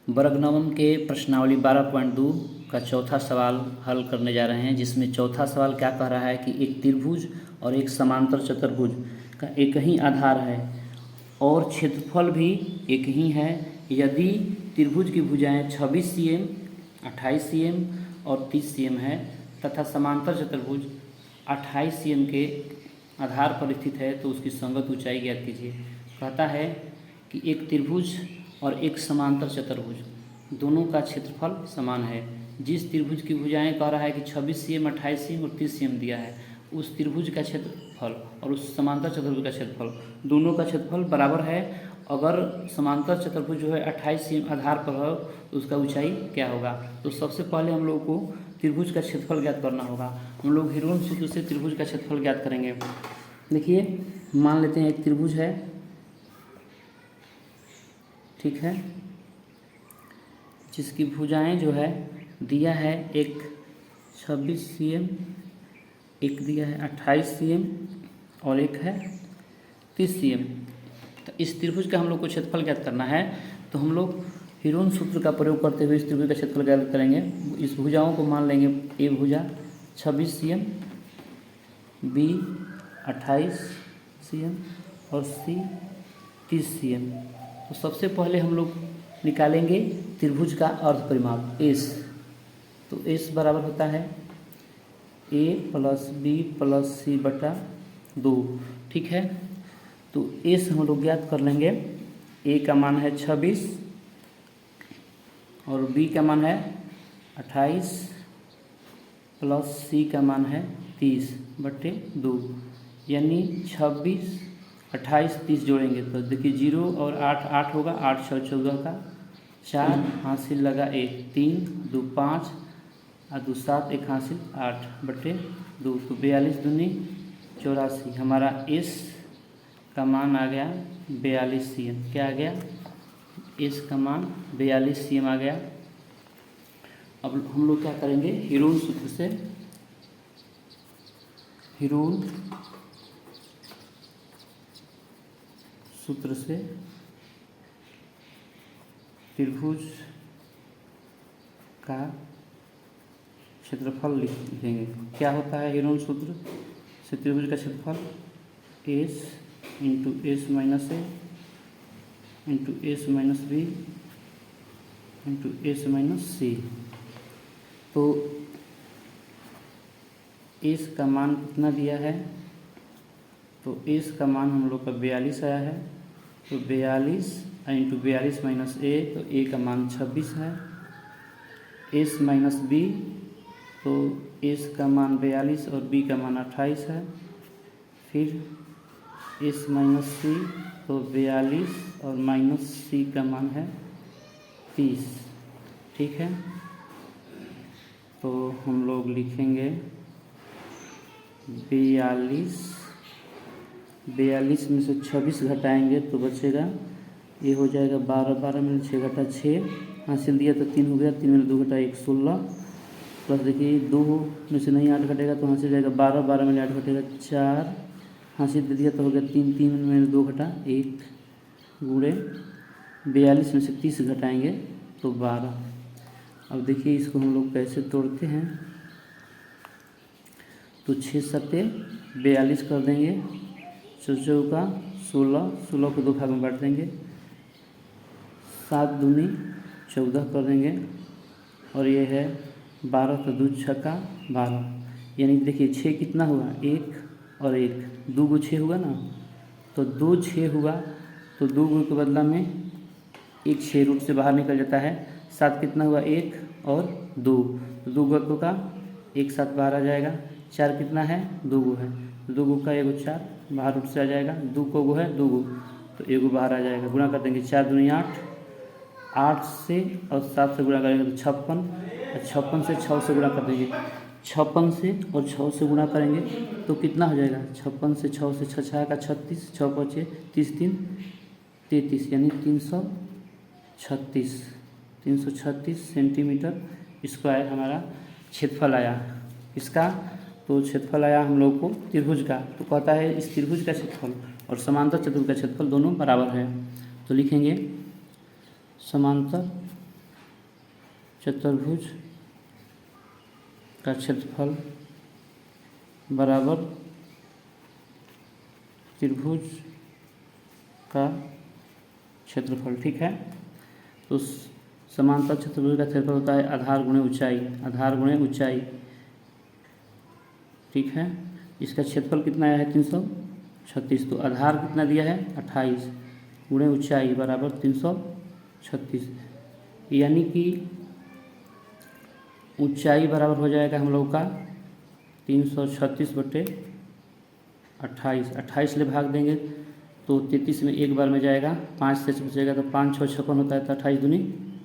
वर्गनवन के प्रश्नावली 12.2 का चौथा सवाल हल करने जा रहे हैं, जिसमें चौथा सवाल क्या कह रहा है कि एक त्रिभुज और एक समांतर चतुर्भुज का एक ही आधार है और क्षेत्रफल भी एक ही है। यदि त्रिभुज की भुजाएं 26 cm, 28 cm और 30 cm है तथा समांतर चतुर्भुज 28 cm के आधार पर स्थित है तो उसकी संगत ऊंचाई ज्ञात कीजिए। कहता है कि एक त्रिभुज और एक समांतर चतुर्भुज दोनों का क्षेत्रफल समान है। जिस त्रिभुज की भुजाएं कह रहा है कि 26 cm, 28 cm और 30 cm दिया है, उस त्रिभुज का क्षेत्रफल और उस समांतर चतुर्भुज का क्षेत्रफल दोनों का क्षेत्रफल बराबर है। अगर समांतर चतुर्भुज जो है 28 cm आधार पर हो तो उसका ऊंचाई क्या होगा। तो सबसे पहले हम लोग को त्रिभुज का क्षेत्रफल ज्ञात करना होगा। हम लोग हीरोन सूत्र से त्रिभुज का क्षेत्रफल ज्ञात करेंगे। देखिए, मान लेते हैं एक त्रिभुज है, ठीक है, जिसकी भुजाएं जो है दिया है एक 26 cm, एक दिया है 28 cm और एक है 30 cm। तो इस त्रिभुज का हम लोग को क्षेत्रफल ज्ञात करना है। तो हम लोग हीरोन सूत्र का प्रयोग करते हुए इस त्रिभुज का क्षेत्रफल ज्ञात करेंगे। इस भुजाओं को मान लेंगे, ए भुजा 26 cm, बी 28 cm और सी 30 cm। तो सबसे पहले हम लोग निकालेंगे त्रिभुज का अर्ध परिमाप एस। तो एस बराबर होता है ए प्लस बी प्लस सी बटा 2, ठीक है। तो एस हम लोग ज्ञात कर लेंगे। ए का मान है 26 और बी का मान है 28 प्लस सी का मान है 30 बटे 2, यानी 26, 28, 30 जोड़ेंगे तो देखिए 0 और 8, 8 होगा, 8 6 14 का 4 हासिल लगा 1, 3 2 5 और 2 7, 1 हासिल 8 बटे 2। तो 42 दूनी 84। हमारा एस का मान आ गया 42 cm। क्या आ गया? एस का मान 42 cm आ गया। अब हम लोग क्या करेंगे, हीरोन सूत्र से, हीरोन सूत्र से त्रिभुज का क्षेत्रफल लिखेंगे। क्या होता है हीरोन सूत्र से त्रिभुज का क्षेत्रफल? S into S minus A into S minus B into S minus C. तो एस का मान कितना दिया है? तो एस का मान हम लोग का 42 आया है। तो 42 इंटू 42 माइनस ए, तो ए का मान 26 है। एस माइनस बी, तो एस का मान 42 और बी का मान 28 है। फिर एस माइनस सी, तो 42 और माइनस सी का मान है 30, ठीक है। तो हम लोग लिखेंगे 42 में से 26 घटाएंगे तो बचेगा, ये हो जाएगा 12, 12 में 6 घटा 6 हासिल दिया तो 3 हो गया, 3 में 2 घटा 1, 16 प्लस देखिए 2 में से नहीं 8 घटेगा तो हासिल जाएगा 12, 12 में 8 घटेगा 4 हासिल दे दिया तो हो गया 3, 3 में 2 घटा 1 गुणे 42 में से 30 घटाएंगे तो 12। अब देखिए इसको हम लोग कैसे तोड़ते हैं। तो 6 सत्ते 42 कर देंगे, 4 का 16, 16 को 2 भाग में बांट देंगे, 7 दूनी 14 कर देंगे और ये है 12 का 2 छक्का 12, यानी देखिए 6 कितना हुआ, 1 और 1, 2 को 6 हुआ ना, तो 2 6 हुआ तो 2 गो के बदला में 1 6 रूट से बाहर निकल जाता है। 7 कितना हुआ, 1 और 2, तो 2 गो का 1 7 बाहर आ जाएगा। 4 कितना है, 2 गो है, 2 गो का 1 4 बाहर रूट से आ जाएगा। 2 को गो है 2 गो, तो 1 बाहर आ जाएगा। गुणा कर देंगे, 4 दूनी 8, 8 से और 7 से गुणा करेंगे तो 56, 56 से 6 से गुणा कर देंगे, 56 से और 6 से गुणा करेंगे तो कितना हो जाएगा, 56 से 6 से 6 6 का 36, 6 5 30 3 33, यानी 336 सेंटीमीटर स्क्वायर हमारा क्षेत्रफल आया इसका। तो क्षेत्रफल आया हम लोग को त्रिभुज का। तो कहता है इस त्रिभुज का क्षेत्रफल और समांतर चतुर्भुज का क्षेत्रफल दोनों बराबर है। तो लिखेंगे समांतर चतुर्भुज का क्षेत्रफल बराबर त्रिभुज का क्षेत्रफल। ठीक है, तो समांतर चतुर्भुज का क्षेत्रफल होता है आधार गुणे ऊंचाई, आधार गुणे ऊंचाई। ठीक है, इसका क्षेत्रफल कितना आया है 336, तो आधार कितना दिया है 28 गुणे ऊंचाई बराबर 336, यानी कि ऊंचाई बराबर हो जाएगा हम लोग का 336/28, 28 ले भाग देंगे तो 33 में एक बार में जाएगा, 5 से बचेगा तो 5 6 56 होता है, तो 28 दूनी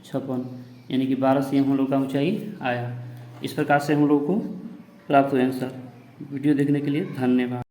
56, यानी कि 12 cm हम लोग का ऊंचाई आया। इस प्रकार से हम लोग को प्राप्त हुए आंसर। वीडियो देखने के लिए धन्यवाद।